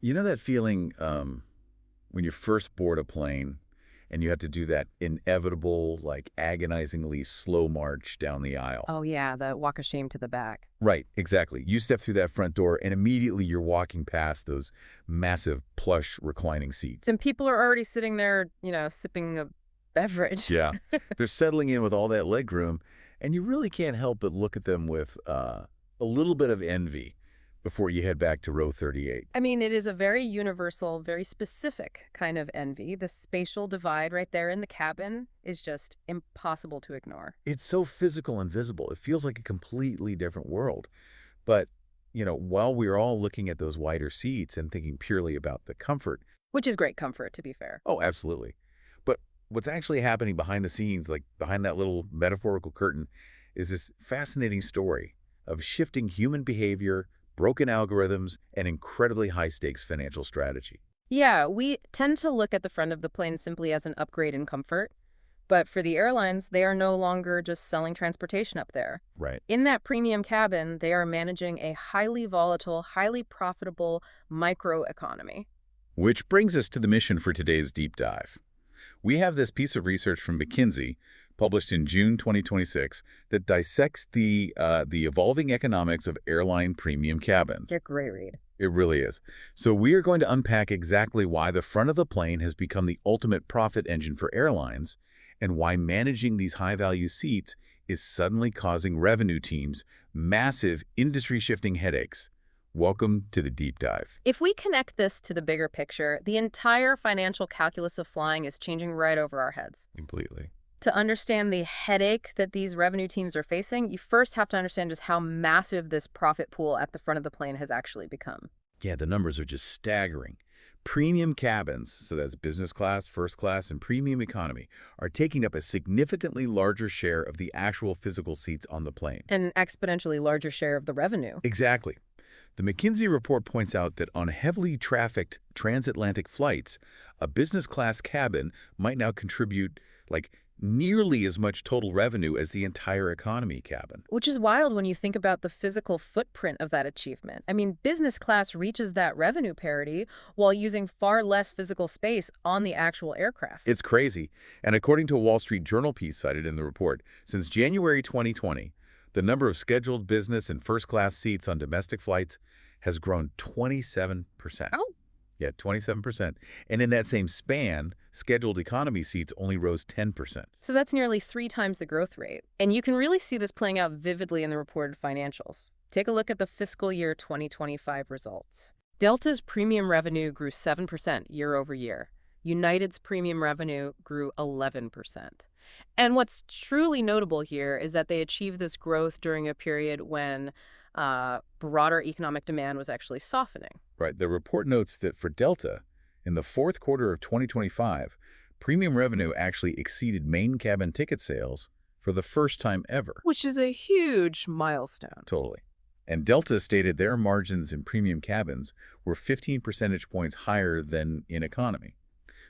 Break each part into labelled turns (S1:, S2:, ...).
S1: You know that feeling when you first board a plane and you have to do that inevitable, like agonizingly slow march down the aisle?
S2: Oh, yeah, the walk of shame to the back.
S1: Right, exactly. You step through that front door and immediately you're walking past those massive plush reclining seats.
S2: And people are already sitting there, sipping a beverage.
S1: Yeah. They're settling in with all that leg room, and you really can't help but look at them with a little bit of envy before you head back to row 38.
S2: I mean, it is a very universal, very specific kind of envy. The spatial divide right there in the cabin is just impossible to ignore.
S1: It's so physical and visible. It feels like a completely different world. But, while we're all looking at those wider seats and thinking purely about the comfort,
S2: Which is great comfort, to be fair.
S1: oh, absolutely. But what's actually happening behind the scenes, like behind that little metaphorical curtain, is this fascinating story of shifting human behavior, broken algorithms, and incredibly high-stakes financial strategy.
S2: Yeah, we tend to look at the front of the plane simply as an upgrade in comfort. But for the airlines, they are no longer just selling transportation up there.
S1: Right.
S2: In that premium cabin, they are managing a highly volatile, highly profitable microeconomy.
S1: Which brings us to the mission for today's deep dive. We have this piece of research from McKinsey, published in June 2026, that dissects the evolving economics of airline premium cabins.
S2: It's a great read.
S1: It really is. So we are going to unpack exactly why the front of the plane has become the ultimate profit engine for airlines and why managing these high-value seats is suddenly causing revenue teams massive industry-shifting headaches. Welcome to the deep dive.
S2: If we connect this to the bigger picture, the entire financial calculus of flying is changing right over our heads.
S1: Completely.
S2: To understand the headache that these revenue teams are facing, you first have to understand just how massive this profit pool at the front of the plane has actually become.
S1: Yeah, the numbers are just staggering. Premium cabins, so that's business class, first class, and premium economy, are taking up a significantly larger share of the actual physical seats on the plane.
S2: An exponentially larger share of the revenue.
S1: Exactly. The McKinsey report points out that on heavily trafficked transatlantic flights, a business class cabin might now contribute like nearly as much total revenue as the entire economy cabin.
S2: Which is wild when you think about the physical footprint of that achievement. I mean, business class reaches that revenue parity while using far less physical space on the actual aircraft.
S1: It's crazy. And according to a Wall Street Journal piece cited in the report, since January 2020, the number of scheduled business and first-class seats on domestic flights has grown 27%.
S2: Oh.
S1: Yeah, 27%. And in that same span, scheduled economy seats only rose 10%.
S2: So that's nearly 3 times the growth rate. And you can really see this playing out vividly in the reported financials. Take a look at the fiscal year 2025 results. Delta's premium revenue grew 7% year over year. United's premium revenue grew 11%. And what's truly notable here is that they achieved this growth during a period when broader economic demand was actually softening.
S1: Right. The report notes that for Delta, in the fourth quarter of 2025, premium revenue actually exceeded main cabin ticket sales for the first time ever.
S2: Which is a huge milestone.
S1: Totally. And Delta stated their margins in premium cabins were 15 percentage points higher than in economy.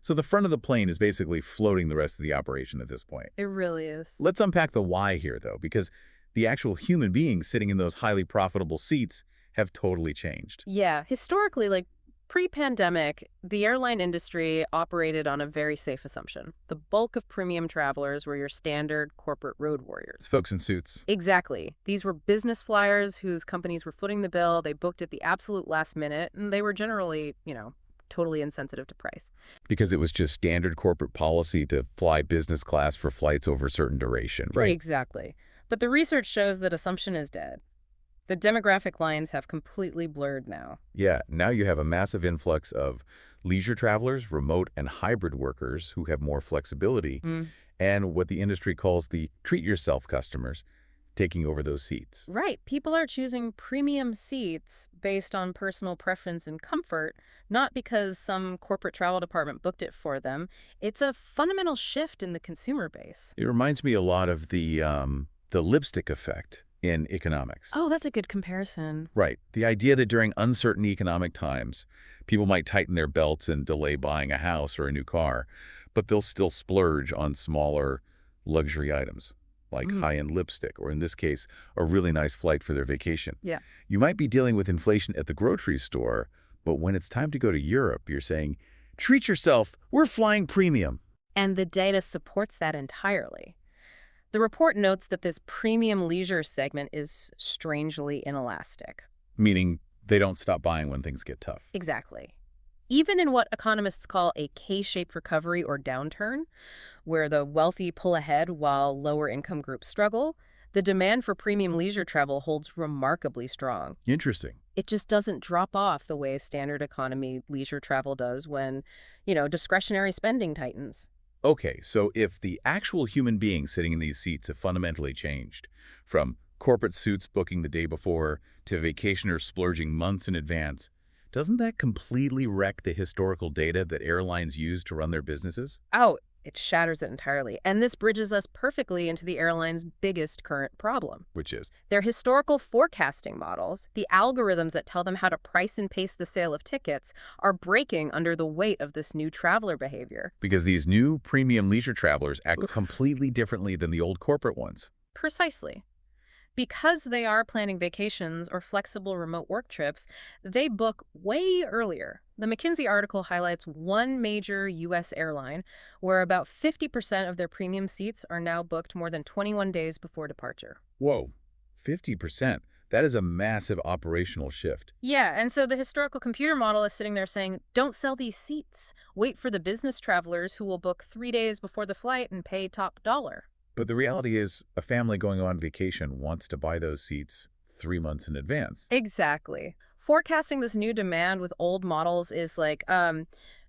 S1: So the front of the plane is basically floating the rest of the operation at this point.
S2: It really is.
S1: Let's unpack the why here, though, because the actual human beings sitting in those highly profitable seats have totally changed.
S2: Yeah, historically, like pre-pandemic, the airline industry operated on a very safe assumption. The bulk of premium travelers were your standard corporate road warriors.
S1: It's folks in suits.
S2: Exactly. These were business flyers whose companies were footing the bill. They booked at the absolute last minute, and they were generally, totally insensitive to price.
S1: Because it was just standard corporate policy to fly business class for flights over a certain duration, right?
S2: Exactly. But the research shows that assumption is dead. The demographic lines have completely blurred now.
S1: Yeah, now you have a massive influx of leisure travelers, remote and hybrid workers who have more flexibility, and what the industry calls the treat-yourself customers taking over those seats.
S2: Right. People are choosing premium seats based on personal preference and comfort, not because some corporate travel department booked it for them. It's a fundamental shift in the consumer base.
S1: It reminds me a lot of the lipstick effect in economics.
S2: Oh, that's a good comparison.
S1: Right. The idea that during uncertain economic times, people might tighten their belts and delay buying a house or a new car, but they'll still splurge on smaller luxury items, like high-end lipstick, or in this case, a really nice flight for their vacation.
S2: Yeah.
S1: You might be dealing with inflation at the grocery store, But when it's time to go to Europe, you're saying, treat yourself, we're flying premium.
S2: And the data supports that entirely. The report notes that this premium leisure segment is strangely inelastic.
S1: Meaning they don't stop buying when things get tough.
S2: Exactly. Even in what economists call a K-shaped recovery or downturn, where the wealthy pull ahead while lower income groups struggle, the demand for premium leisure travel holds remarkably strong.
S1: Interesting.
S2: It just doesn't drop off the way standard economy leisure travel does when, discretionary spending tightens.
S1: Okay, so if the actual human beings sitting in these seats have fundamentally changed, from corporate suits booking the day before to vacationers splurging months in advance, doesn't that completely wreck the historical data that airlines use to run their businesses?
S2: Oh, it shatters it entirely. And this bridges us perfectly into the airline's biggest current problem.
S1: Which is?
S2: Their historical forecasting models, the algorithms that tell them how to price and pace the sale of tickets, are breaking under the weight of this new traveler behavior.
S1: Because these new premium leisure travelers act completely differently than the old corporate ones.
S2: Precisely. Because they are planning vacations or flexible remote work trips, they book way earlier. The McKinsey article highlights one major U.S. airline where about 50% of their premium seats are now booked more than 21 days before departure.
S1: Whoa, 50%. That is a massive operational shift.
S2: Yeah, and so the historical computer model is sitting there saying, don't sell these seats. Wait for the business travelers who will book 3 days before the flight and pay top dollar.
S1: But the reality is, a family going on vacation wants to buy those seats 3 months in advance.
S2: Exactly. Forecasting this new demand with old models is like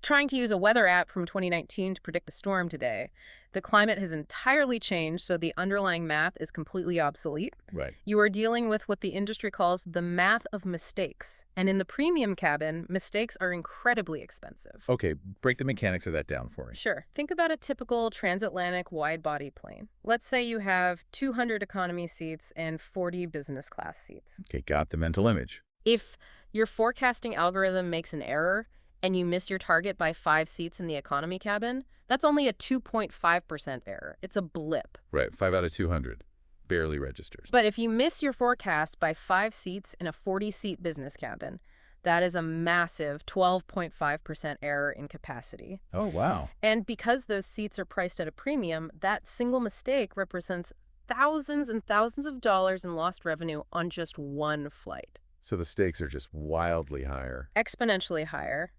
S2: trying to use a weather app from 2019 to predict a storm today. The climate has entirely changed, so the underlying math is completely obsolete.
S1: Right.
S2: You are dealing with what the industry calls the math of mistakes. And in the premium cabin, mistakes are incredibly expensive.
S1: Okay, break the mechanics of that down for me.
S2: Sure. Think about a typical transatlantic wide-body plane. Let's say you have 200 economy seats and 40 business class seats.
S1: Okay, got the mental image.
S2: If your forecasting algorithm makes an error and you miss your target by 5 seats in the economy cabin, that's only a 2.5% error. It's a blip.
S1: Right, 5 out of 200. Barely registers.
S2: But if you miss your forecast by 5 seats in a 40-seat business cabin, that is a massive 12.5% error in capacity.
S1: Oh, wow.
S2: And because those seats are priced at a premium, that single mistake represents thousands and thousands of dollars in lost revenue on just one flight.
S1: So the stakes are just wildly higher.
S2: Exponentially higher.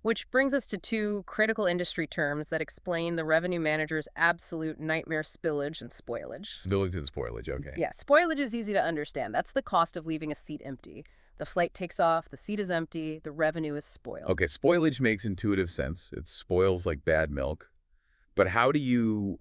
S2: Which brings us to 2 critical industry terms that explain the revenue manager's absolute nightmare: spillage and spoilage.
S1: Spillage and spoilage, okay.
S2: Yeah, spoilage is easy to understand. That's the cost of leaving a seat empty. The flight takes off, the seat is empty, the revenue is spoiled.
S1: Okay, spoilage makes intuitive sense. It spoils like bad milk. But how do you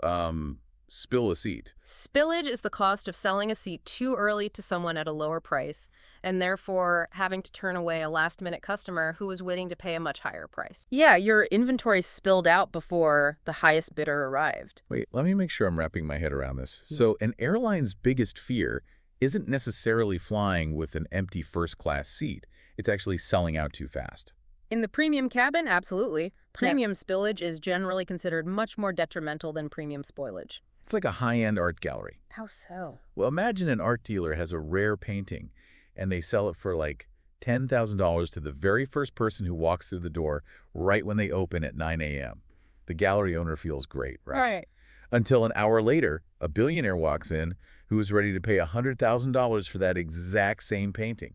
S1: spill a seat?
S2: Spillage is the cost of selling a seat too early to someone at a lower price, and therefore having to turn away a last-minute customer who was waiting to pay a much higher price. Yeah, your inventory spilled out before the highest bidder arrived.
S1: Wait, let me make sure I'm wrapping my head around this. So an airline's biggest fear isn't necessarily flying with an empty first-class seat. It's actually selling out too fast.
S2: In the premium cabin, absolutely. Premium spillage is generally considered much more detrimental than premium spoilage.
S1: It's like a high-end art gallery.
S2: How so?
S1: Well, imagine an art dealer has a rare painting, and they sell it for like $10,000 to the very first person who walks through the door right when they open at 9 a.m. The gallery owner feels great, right?
S2: Right.
S1: Until an hour later, a billionaire walks in who is ready to pay $100,000 for that exact same painting.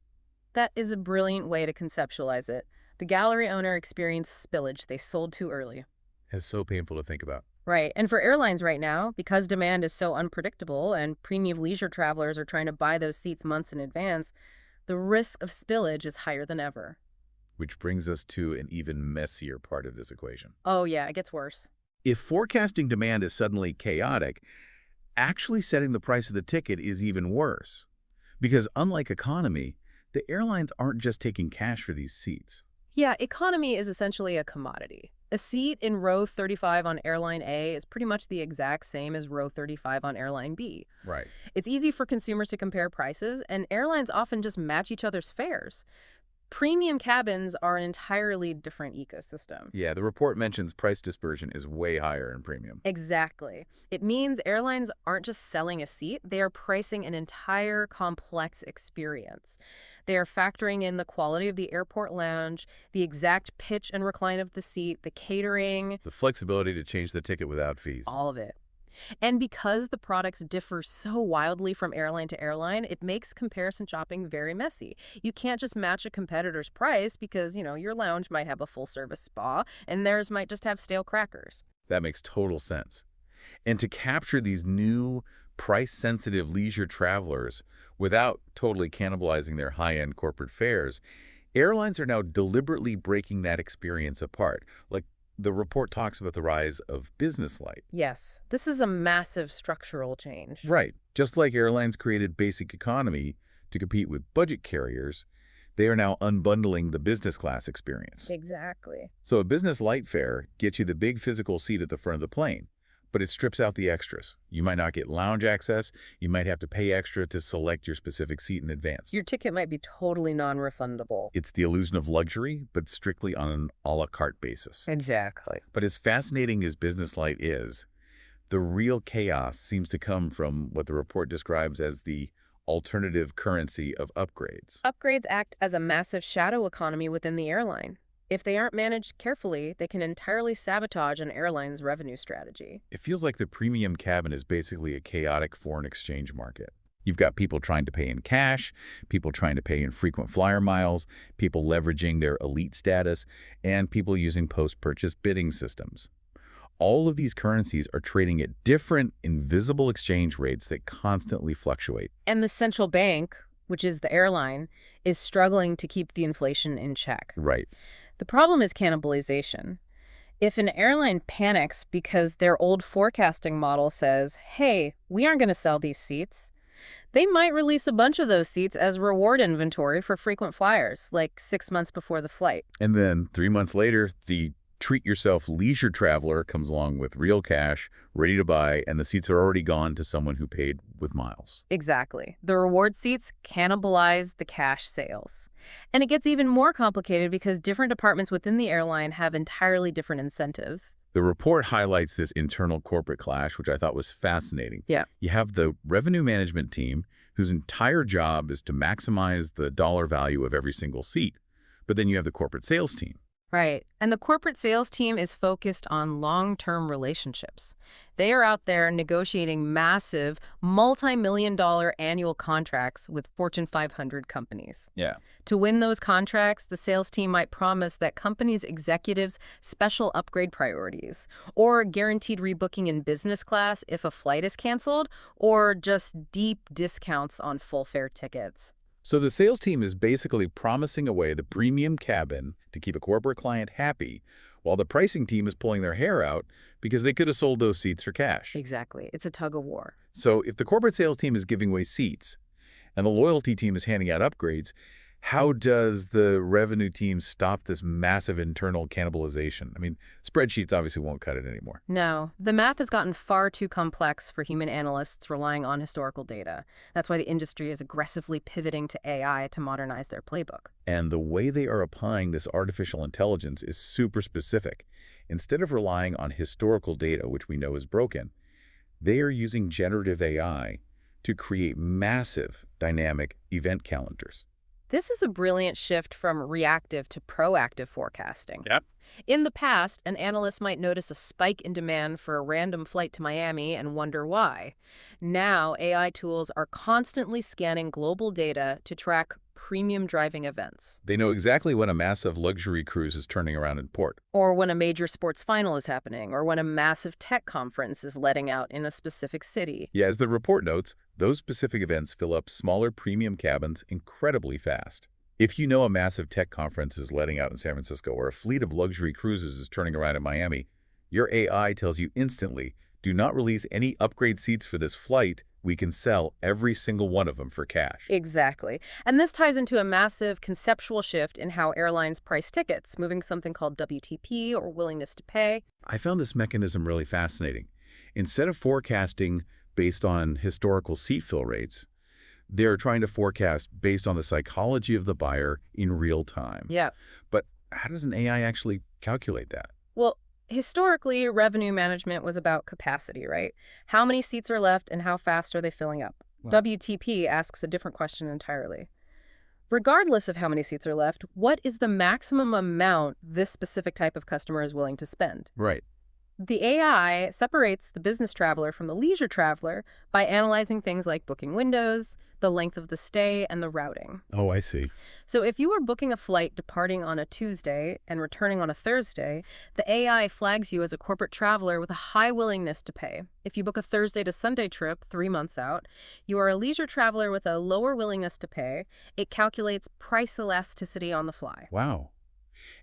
S2: That is a brilliant way to conceptualize it. The gallery owner experienced spillage they sold too early.
S1: It's so painful to think about.
S2: Right. And for airlines right now, because demand is so unpredictable and premium leisure travelers are trying to buy those seats months in advance, the risk of spillage is higher than ever.
S1: Which brings us to an even messier part of this equation.
S2: Oh, yeah, it gets worse.
S1: If forecasting demand is suddenly chaotic, actually setting the price of the ticket is even worse. Because unlike economy, the airlines aren't just taking cash for these seats.
S2: Yeah, economy is essentially a commodity. A seat in row 35 on Airline A is pretty much the exact same as row 35 on Airline B.
S1: Right.
S2: It's easy for consumers to compare prices, and airlines often just match each other's fares. Premium cabins are an entirely different ecosystem.
S1: Yeah, the report mentions price dispersion is way higher in premium.
S2: Exactly. It means airlines aren't just selling a seat, they are pricing an entire complex experience. They are factoring in the quality of the airport lounge, the exact pitch and recline of the seat, the catering,
S1: The flexibility to change the ticket without fees.
S2: all of it. And because the products differ so wildly from airline to airline, it makes comparison shopping very messy. You can't just match a competitor's price because, your lounge might have a full-service spa and theirs might just have stale crackers.
S1: That makes total sense. And to capture these new price-sensitive leisure travelers without totally cannibalizing their high-end corporate fares, airlines are now deliberately breaking that experience apart. Like the report talks about the rise of business light.
S2: Yes, this is a massive structural change.
S1: Right. Just like airlines created basic economy to compete with budget carriers, they are now unbundling the business class experience.
S2: Exactly.
S1: So a business light fare gets you the big physical seat at the front of the plane, but it strips out the extras. You might not get lounge access. You might have to pay extra to select your specific seat in advance.
S2: Your ticket might be totally non-refundable.
S1: It's the illusion of luxury, but strictly on an a la carte basis.
S2: Exactly.
S1: But as fascinating as business light is, the real chaos seems to come from what the report describes as the alternative currency of upgrades.
S2: Upgrades act as a massive shadow economy within the airline. If they aren't managed carefully, they can entirely sabotage an airline's revenue strategy.
S1: It feels like the premium cabin is basically a chaotic foreign exchange market. You've got people trying to pay in cash, people trying to pay in frequent flyer miles, people leveraging their elite status, and people using post-purchase bidding systems. All of these currencies are trading at different, invisible exchange rates that constantly fluctuate.
S2: And the central bank, which is the airline, is struggling to keep the inflation in check.
S1: Right.
S2: The problem is cannibalization. If an airline panics because their old forecasting model says, hey, we aren't going to sell these seats, they might release a bunch of those seats as reward inventory for frequent flyers, like 6 months before the flight.
S1: And then 3 months later, the treat-yourself leisure traveler comes along with real cash, ready to buy, and the seats are already gone to someone who paid with miles.
S2: Exactly. The reward seats cannibalize the cash sales. And it gets even more complicated because different departments within the airline have entirely different incentives.
S1: The report highlights this internal corporate clash, which I thought was fascinating.
S2: Yeah.
S1: You have the revenue management team, whose entire job is to maximize the dollar value of every single seat. But then you have the corporate sales team.
S2: Right. And the corporate sales team is focused on long-term relationships. They are out there negotiating massive, multi-million-dollar annual contracts with Fortune 500 companies.
S1: Yeah.
S2: To win those contracts, the sales team might promise that companies' executives special upgrade priorities, or guaranteed rebooking in business class if a flight is canceled, or just deep discounts on full fare tickets.
S1: So the sales team is basically promising away the premium cabin to keep a corporate client happy, while the pricing team is pulling their hair out because they could have sold those seats for cash.
S2: Exactly. It's a tug of war.
S1: So if the corporate sales team is giving away seats and the loyalty team is handing out upgrades, how does the revenue team stop this massive internal cannibalization? I mean, spreadsheets obviously won't cut it anymore.
S2: No, the math has gotten far too complex for human analysts relying on historical data. That's why the industry is aggressively pivoting to AI to modernize their playbook.
S1: And the way they are applying this artificial intelligence is super specific. Instead of relying on historical data, which we know is broken, they are using generative AI to create massive dynamic event calendars.
S2: This is a brilliant shift from reactive to proactive forecasting.
S1: Yep.
S2: In the past, an analyst might notice a spike in demand for a random flight to Miami and wonder why. Now, AI tools are constantly scanning global data to track premium driving events,
S1: They know exactly when a massive luxury cruise is turning around in port.
S2: or when a major sports final is happening, or when a massive tech conference is letting out in a specific city.
S1: Yeah, as the report notes, those specific events fill up smaller premium cabins incredibly fast. If you know a massive tech conference is letting out in San Francisco or a fleet of luxury cruises is turning around in Miami, your AI tells you instantly, do not release any upgrade seats for this flight. We can sell every single one of them for cash.
S2: Exactly. And this ties into a massive conceptual shift in how airlines price tickets, moving something called WTP, or willingness to pay.
S1: I found this mechanism really fascinating. Instead of forecasting based on historical seat fill rates, They're trying to forecast based on the psychology of the buyer in real time.
S2: Yeah.
S1: But how does an AI actually calculate that?
S2: Well, historically, revenue management was about capacity, right? How many seats are left and how fast are they filling up?
S1: Well,
S2: WTP asks a different question entirely. Regardless of how many seats are left, what is the maximum amount this specific type of customer is willing to spend?
S1: right.
S2: The AI separates the business traveler from the leisure traveler by analyzing things like booking windows, the length of the stay, and the routing.
S1: Oh, I see.
S2: So if you are booking a flight departing on a Tuesday and returning on a Thursday, the AI flags you as a corporate traveler with a high willingness to pay. If you book a Thursday to Sunday trip 3 months out, you are a leisure traveler with a lower willingness to pay. It calculates price elasticity on the fly.
S1: Wow.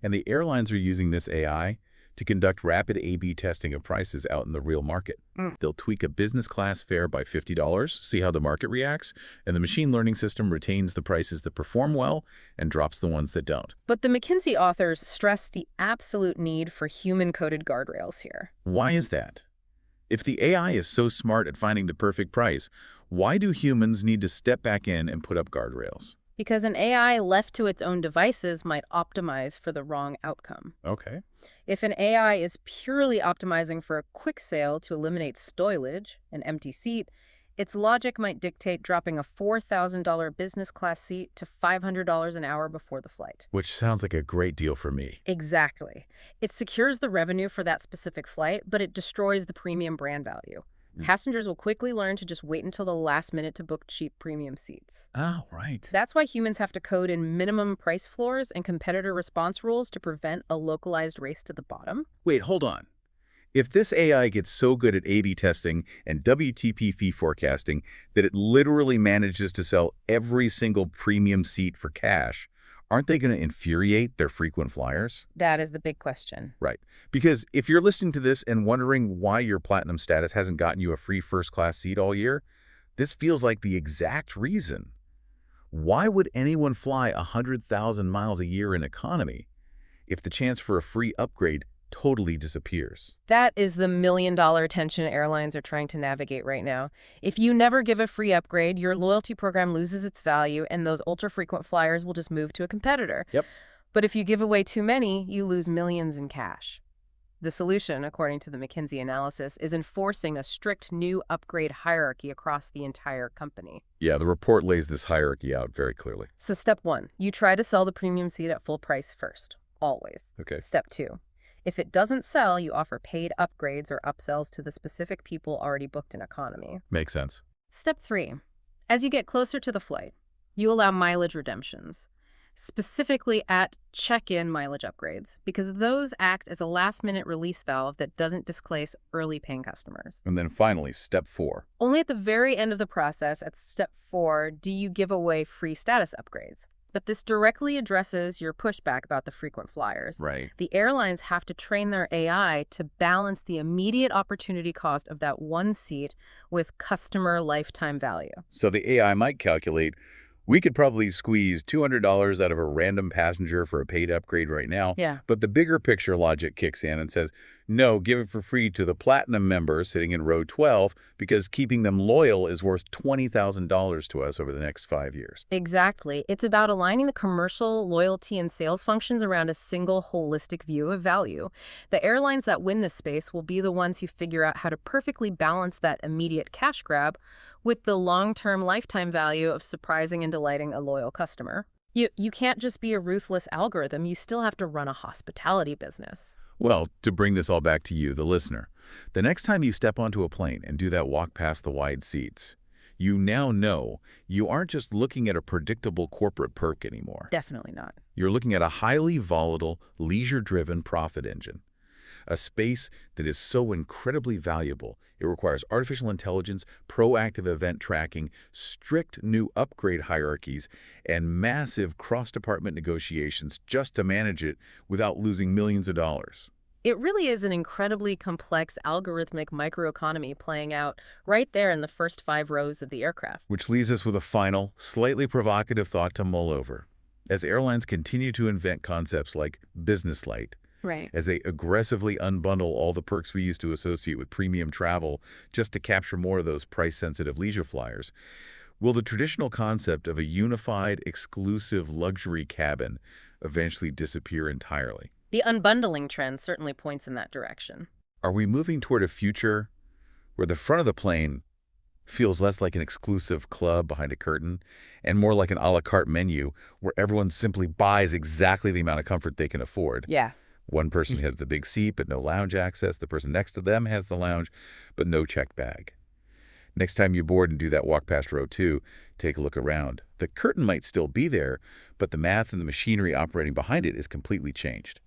S1: And the airlines are using this AI to conduct rapid A/B testing of prices out in the real market. They'll tweak a business class fare by $50, see how the market reacts, and the machine learning system retains the prices that perform well and drops the ones that don't.
S2: But the Mckinsey authors stress the absolute need for human-coded guardrails here.
S1: Why is that? If the AI is so smart at finding the perfect price, why do humans need to step back in and put up guardrails?
S2: Because an AI left to its own devices might optimize for the wrong outcome.
S1: Okay.
S2: If an AI is purely optimizing for a quick sale to eliminate stoilage, an empty seat, its logic might dictate dropping a $4,000 business class seat to $500 an hour before the flight.
S1: Which sounds like a great deal for me.
S2: Exactly. It secures the revenue for that specific flight, but it destroys the premium brand value. Passengers will quickly learn to just wait until the last minute to book cheap premium seats.
S1: Oh, right.
S2: That's why humans have to code in minimum price floors and competitor response rules to prevent a localized race to the bottom.
S1: Wait, hold on. If this AI gets so good at A/B testing and WTP fee forecasting that it literally manages to sell every single premium seat for cash, aren't they going to infuriate their frequent flyers?
S2: That is the big question.
S1: Right. Because if you're listening to this and wondering why your platinum status hasn't gotten you a free first-class seat all year, this feels like the exact reason. Why would anyone fly 100,000 miles a year in economy if the chance for a free upgrade totally disappears?
S2: That is the million-dollar tension airlines are trying to navigate right now. If you never give a free upgrade, your loyalty program loses its value, and those ultra-frequent flyers will just move to a competitor.
S1: Yep.
S2: But if you give away too many, you lose millions in cash. The solution, according to the McKinsey analysis, is enforcing a strict new upgrade hierarchy across the entire company.
S1: Yeah, the report lays this hierarchy out very clearly.
S2: So step 1, you try to sell the premium seat at full price first, always.
S1: Okay.
S2: Step 2, if it doesn't sell, you offer paid upgrades or upsells to the specific people already booked in economy.
S1: Makes sense.
S2: Step 3, as you get closer to the flight, you allow mileage redemptions, specifically at check-in mileage upgrades, because those act as a last-minute release valve that doesn't displace early paying customers.
S1: And then finally, step 4.
S2: Only at the very end of the process, at step 4, do you give away free status upgrades. But this directly addresses your pushback about the frequent flyers.
S1: Right.
S2: The airlines have to train their AI to balance the immediate opportunity cost of that one seat with customer lifetime value.
S1: So the AI might calculate, we could probably squeeze $200 out of a random passenger for a paid upgrade right now.
S2: Yeah.
S1: But the bigger picture logic kicks in and says, no, give it for free to the platinum member sitting in row 12 because keeping them loyal is worth $20,000 to us over the next 5 years.
S2: Exactly. It's about aligning the commercial, loyalty, and sales functions around a single holistic view of value. The airlines that win this space will be the ones who figure out how to perfectly balance that immediate cash grab with the long-term lifetime value of surprising and delighting a loyal customer. You can't just be a ruthless algorithm. You still have to run a hospitality business.
S1: Well, to bring this all back to you, the listener, the next time you step onto a plane and do that walk past the wide seats, you now know you aren't just looking at a predictable corporate perk anymore.
S2: Definitely not.
S1: You're looking at a highly volatile, leisure-driven profit engine. A space that is so incredibly valuable, it requires artificial intelligence, proactive event tracking, strict new upgrade hierarchies, and massive cross-department negotiations just to manage it without losing millions of dollars.
S2: It really is an incredibly complex algorithmic microeconomy playing out right there in the first 5 rows of the aircraft.
S1: Which leaves us with a final, slightly provocative thought to mull over. As airlines continue to invent concepts like business light,
S2: Right.
S1: as they aggressively unbundle all the perks we used to associate with premium travel just to capture more of those price-sensitive leisure flyers, Will the traditional concept of a unified, exclusive luxury cabin eventually disappear entirely?
S2: The unbundling trend certainly points in that direction.
S1: Are we moving toward a future where the front of the plane feels less like an exclusive club behind a curtain and more like an a la carte menu where everyone simply buys exactly the amount of comfort they can afford?
S2: Yeah.
S1: One person has the big seat but no lounge access. The person next to them has the lounge but no checked bag. Next time you board and do that walk past row 2, take a look around. The curtain might still be there, but the math and the machinery operating behind it is completely changed.